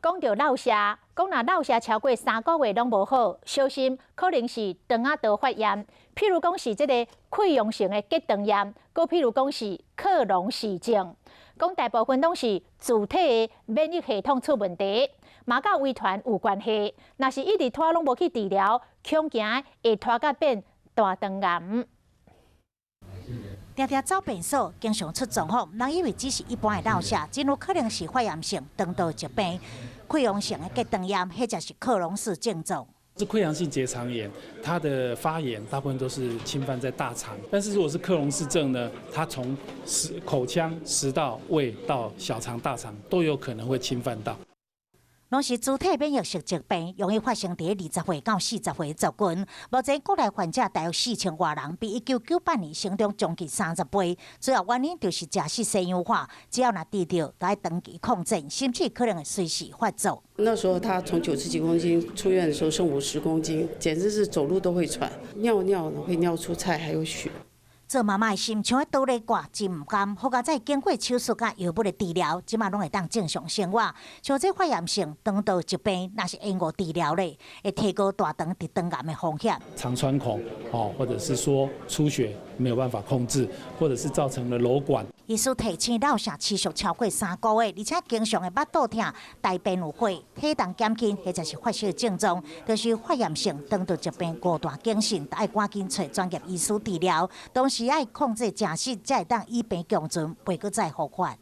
讲到落射，讲若落射超过3个月拢无好，小心可能是肠仔道发炎。譬如讲是这个溃疡性的结肠炎，搁譬如讲是克隆氏症。讲大部分拢是自体的免疫系统出问题，嘛甲遗传有关系。若是一直拖拢无去治疗，恐惊会拖甲变大肠癌。常常走便所，经常出状况，人以为只是一般的落射，真有可能是发炎性肠道疾病、溃疡性的结肠炎，或者是克隆氏症状。是溃疡性结肠炎，它的发炎大部分都是侵犯在大肠，但是如果是克隆氏症呢，它从口腔、食道、胃到小肠、大肠都有可能会侵犯到。拢是自体免疫性疾病，容易发生在20岁到40岁族群。目前国内患者大约4000多人，比1998年成长将近30倍。主要原因就是食食西洋化，只要若治疗，就要长期抗战，甚至可能会随时发作。那时候他从90几公斤出院的时候剩50公斤，简直是走路都会喘，尿呢会尿出菜还有血。做妈妈的心像在倒咧挂，真唔甘。好在经过手术甲药物的治疗，即马拢会当正常生活。像这发炎性肠道疾病，若是延误治疗咧，会提高大肠直肠癌的风险。肠穿孔或者是说出血没有办法控制，或者是造成了瘘管。医师提醒，落射持续超过3个月，而且经常会腹肚痛、大便有血、体重减轻，或者是发烧症状，就是发炎性肠道疾病高大警讯，要赶紧找专业医师治疗。同时，要控制食食，才会当以病共存，袂阁再复发。